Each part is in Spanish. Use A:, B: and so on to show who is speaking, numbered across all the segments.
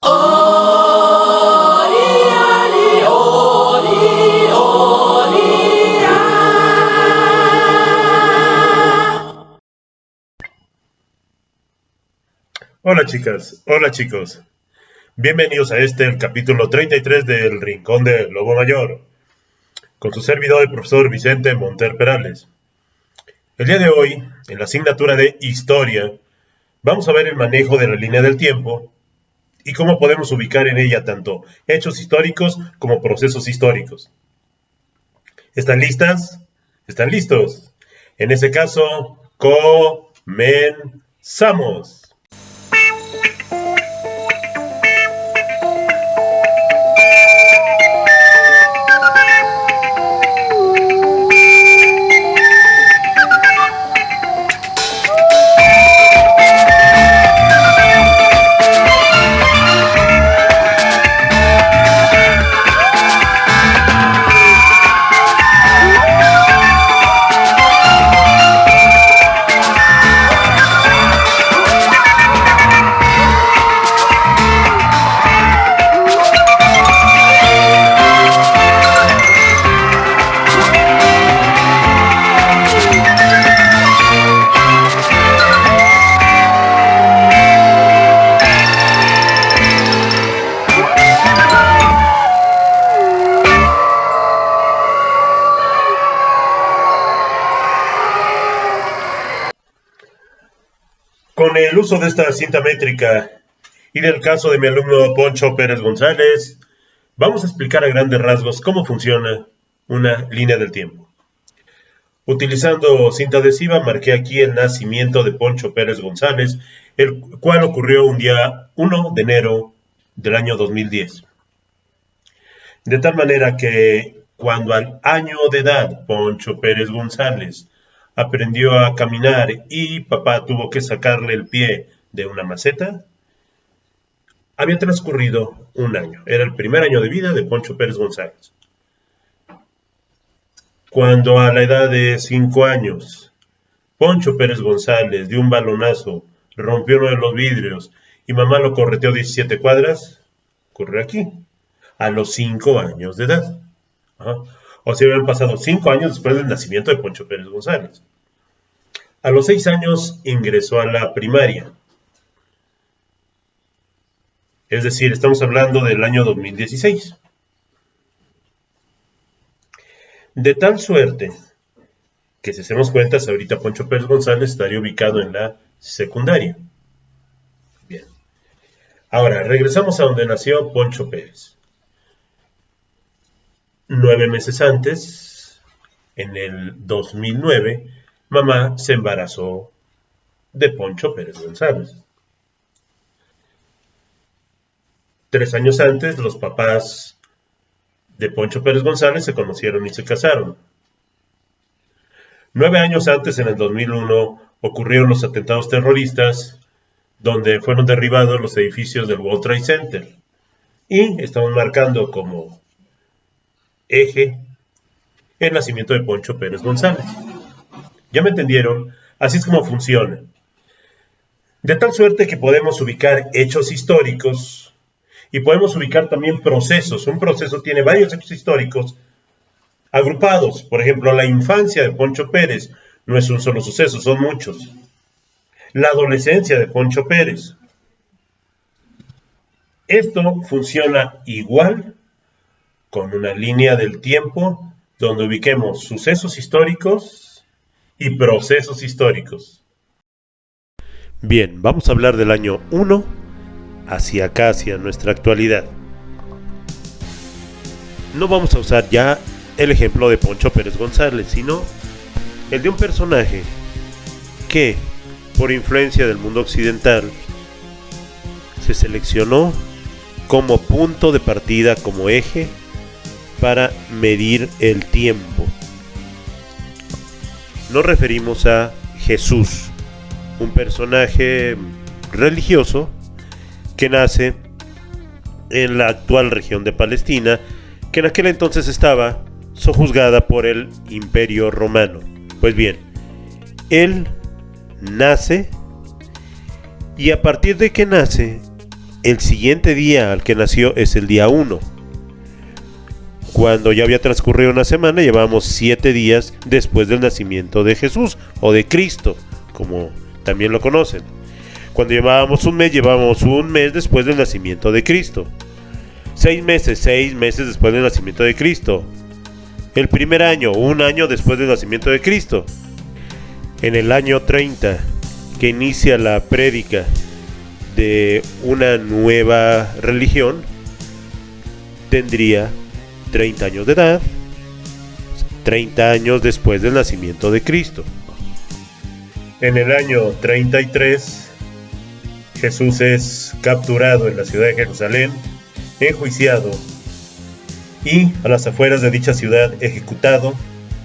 A: Hola chicas, hola chicos, bienvenidos a el capítulo 33 del Rincón del Lobo Mayor, con su servidor el profesor Vicente Monter Perales. El día de hoy, en la asignatura de Historia, vamos a ver el manejo de la línea del tiempo y cómo podemos ubicar en ella tanto hechos históricos como procesos históricos. ¿Están listas? ¿Están listos? En ese caso, comenzamos. Con el uso de esta cinta métrica y del caso de mi alumno Poncho Pérez González, vamos a explicar a grandes rasgos cómo funciona una línea del tiempo. Utilizando cinta adhesiva, marqué aquí el nacimiento de Poncho Pérez González, el cual ocurrió un día 1 de enero del año 2010. De tal manera que cuando al año de edad Poncho Pérez González aprendió a caminar y papá tuvo que sacarle el pie de una maceta, había transcurrido un año. Era el primer año de vida de Poncho Pérez González. Cuando a la edad de 5 años, Poncho Pérez González de un balonazo rompió uno de los vidrios y mamá lo correteó 17 cuadras, ocurrió aquí, a los 5 años de edad. O sea, habían pasado 5 años después del nacimiento de Poncho Pérez González. A los 6 años ingresó a la primaria. Es decir, estamos hablando del año 2016. De tal suerte que si hacemos cuentas, ahorita Poncho Pérez González estaría ubicado en la secundaria. Bien. Ahora, regresamos a donde nació Poncho Pérez. 9 meses antes, en el 2009, mamá se embarazó de Poncho Pérez González. 3 años antes, los papás de Poncho Pérez González se conocieron y se casaron. 9 años antes, en el 2001, ocurrieron los atentados terroristas donde fueron derribados los edificios del World Trade Center. Y estamos marcando como eje el nacimiento de Poncho Pérez González. ¿Ya me entendieron? Así es como funciona. De tal suerte que podemos ubicar hechos históricos y podemos ubicar también procesos. Un proceso tiene varios hechos históricos agrupados. Por ejemplo, la infancia de Poncho Pérez no es un solo suceso, son muchos. La adolescencia de Poncho Pérez. Esto funciona igual con una línea del tiempo donde ubiquemos sucesos históricos y procesos históricos. Bien, vamos a hablar del año 1 hacia acá, hacia nuestra actualidad. No vamos a usar ya el ejemplo de Poncho Pérez González, sino el de un personaje que, por influencia del mundo occidental, se seleccionó como punto de partida, como eje para medir el tiempo. Nos referimos a Jesús, un personaje religioso que nace en la actual región de Palestina, que en aquel entonces estaba sojuzgada por el Imperio Romano. Pues bien, él nace y a partir de que nace el siguiente día al que nació es el día 1. Cuando ya había transcurrido una semana, llevábamos 7 días después del nacimiento de Jesús, o de Cristo, como también lo conocen. Cuando llevábamos un mes después del nacimiento de Cristo. 6 meses después del nacimiento de Cristo. El primer año, un año después del nacimiento de Cristo. En el año 30, que inicia la prédica de una nueva religión, tendría 30 años de edad, 30 años después del nacimiento de Cristo. En el año 33, Jesús es capturado en la ciudad de Jerusalén, enjuiciado y a las afueras de dicha ciudad ejecutado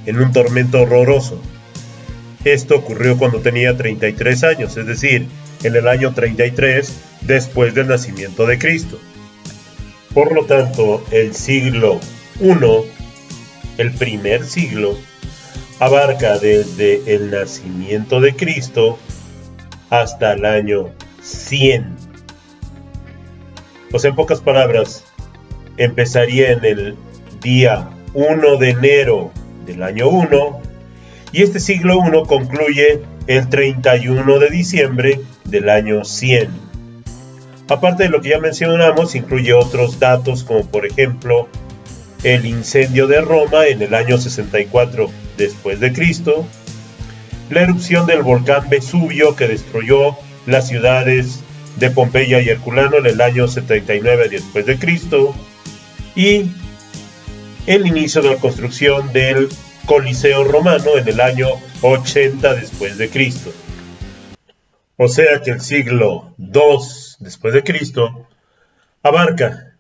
A: en un tormento horroroso. Esto ocurrió cuando tenía 33 años, es decir, en el año 33 después del nacimiento de Cristo. Por lo tanto, el siglo I, el primer siglo, abarca desde el nacimiento de Cristo hasta el año 100. O sea, en pocas palabras, empezaría en el día 1 de enero del año 1 y este siglo I concluye el 31 de diciembre del año 100. Aparte de lo que ya mencionamos, incluye otros datos como por ejemplo el incendio de Roma en el año 64 después de Cristo, la erupción del volcán Vesubio que destruyó las ciudades de Pompeya y Herculano en el año 79 después de Cristo y el inicio de la construcción del Coliseo romano en el año 80 después de Cristo. O sea que el siglo II después de Cristo abarca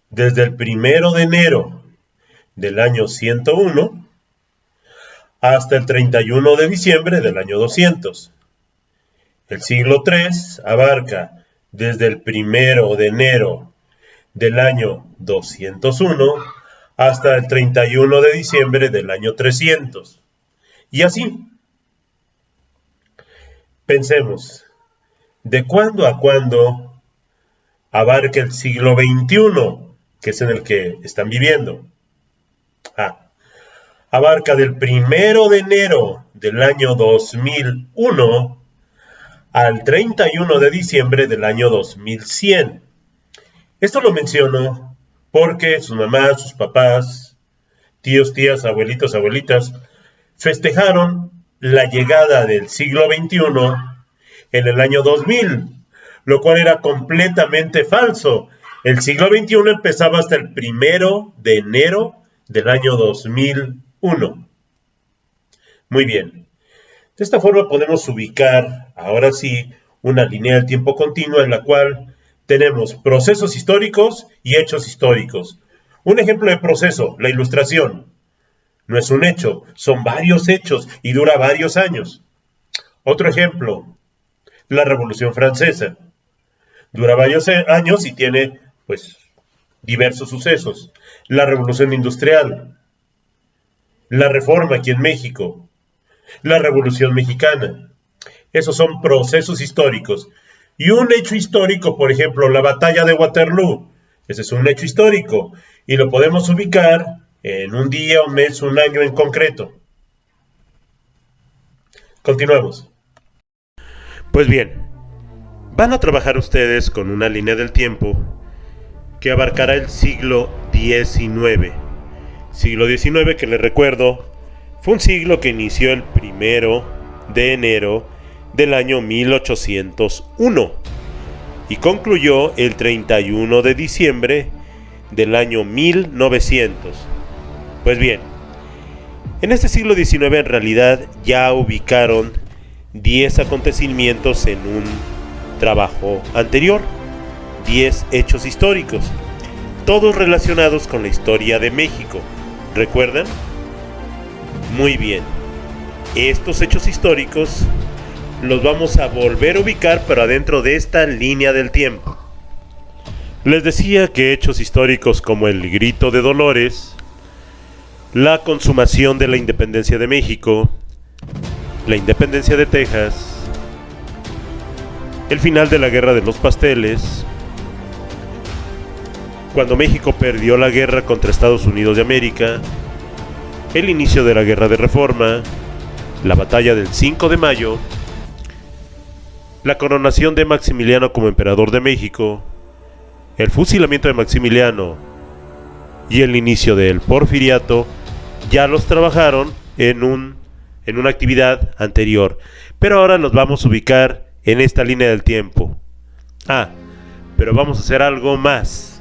A: desde el 1 de enero del año 101 hasta el 31 de diciembre del año 200. El siglo III abarca desde el 1 de enero del año 201 hasta el 31 de diciembre del año 300. Y así. Pensemos, ¿de cuándo a cuándo abarca el siglo XXI, que es en el que están viviendo? Abarca del 1 de enero del año 2001 al 31 de diciembre del año 2100. Esto lo menciono porque sus mamás, sus papás, tíos, tías, abuelitos, abuelitas, festejaron la llegada del siglo XXI en el año 2000, lo cual era completamente falso. El siglo XXI empezaba hasta el 1 de enero del año 2001. Muy bien. De esta forma podemos ubicar, ahora sí, una línea del tiempo continua en la cual tenemos procesos históricos y hechos históricos. Un ejemplo de proceso, la Ilustración. No es un hecho, son varios hechos y dura varios años. Otro ejemplo, la Revolución Francesa. Dura varios años y tiene, diversos sucesos. La Revolución Industrial. La Reforma aquí en México. La Revolución Mexicana. Esos son procesos históricos. Y un hecho histórico, por ejemplo, la Batalla de Waterloo. Ese es un hecho histórico y lo podemos ubicar en un día, un mes, un año en concreto. Continuamos. Pues bien, van a trabajar ustedes con una línea del tiempo que abarcará el siglo XIX. Siglo XIX, que les recuerdo, fue un siglo que inició el 1 de enero del año 1801 y concluyó el 31 de diciembre del año 1900. Pues bien, en este siglo XIX en realidad ya ubicaron 10 acontecimientos en un trabajo anterior, 10 hechos históricos, todos relacionados con la historia de México. ¿Recuerdan? Muy bien, estos hechos históricos los vamos a volver a ubicar, pero adentro de esta línea del tiempo. Les decía que hechos históricos como el Grito de Dolores, la consumación de la independencia de México, la independencia de Texas, el final de la Guerra de los Pasteles, cuando México perdió la guerra contra Estados Unidos de América, el inicio de la Guerra de Reforma, la batalla del 5 de mayo, la coronación de Maximiliano como emperador de México, el fusilamiento de Maximiliano y el inicio del Porfiriato, ya los trabajaron en una actividad anterior. Pero ahora nos vamos a ubicar en esta línea del tiempo. Pero vamos a hacer algo más.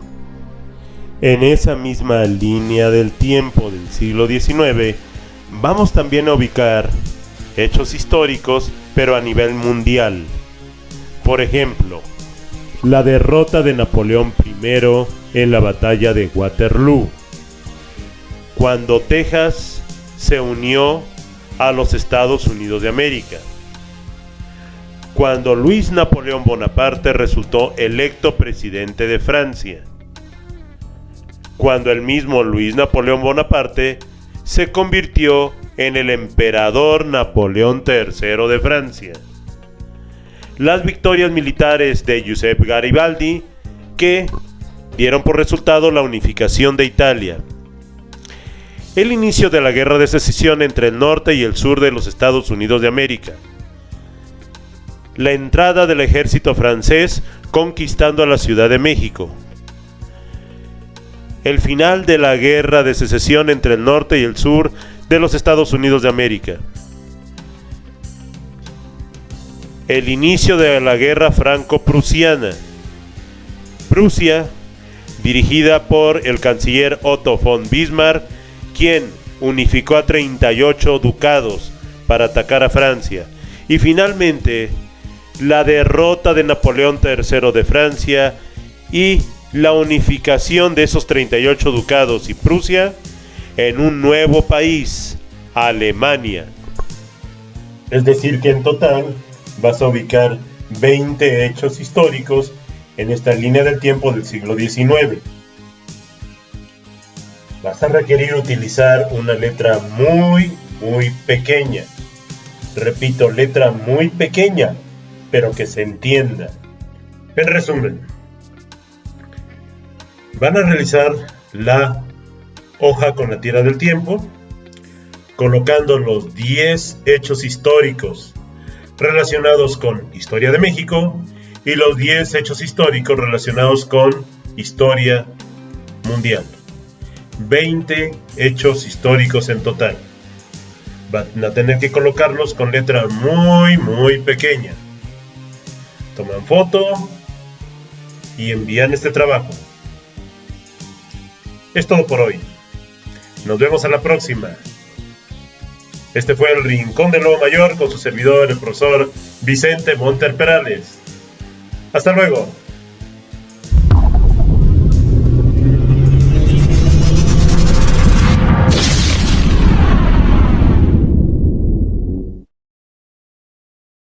A: En esa misma línea del tiempo del siglo XIX, vamos también a ubicar hechos históricos, pero a nivel mundial. Por ejemplo, la derrota de Napoleón I en la batalla de Waterloo, cuando Texas se unió a los Estados Unidos de América, cuando Luis Napoleón Bonaparte resultó electo presidente de Francia, cuando el mismo Luis Napoleón Bonaparte se convirtió en el emperador Napoleón III de Francia, las victorias militares de Giuseppe Garibaldi, que dieron por resultado la unificación de Italia, el inicio de la guerra de secesión entre el norte y el sur de los Estados Unidos de América, la entrada del ejército francés conquistando a la Ciudad de México, el final de la guerra de secesión entre el norte y el sur de los Estados Unidos de América, el inicio de la guerra franco-prusiana, Prusia, dirigida por el canciller Otto von Bismarck, quien unificó a 38 ducados para atacar a Francia, y finalmente la derrota de Napoleón III de Francia y la unificación de esos 38 ducados y Prusia en un nuevo país, Alemania. Es decir que en total vas a ubicar 20 hechos históricos en esta línea del tiempo del siglo XIX. Vas a requerir utilizar una letra muy pequeña. Repito, letra muy pequeña, pero que se entienda. En resumen, van a realizar la hoja con la tira del tiempo, colocando los 10 hechos históricos relacionados con historia de México y los 10 hechos históricos relacionados con historia mundial. 20 hechos históricos en total. Van a tener que colocarlos con letra muy pequeña. Toman foto y envían este trabajo. Es todo por hoy. Nos vemos a la próxima. Este fue el Rincón del Lobo Mayor con su servidor, el profesor Vicente Monter Perales. Hasta luego.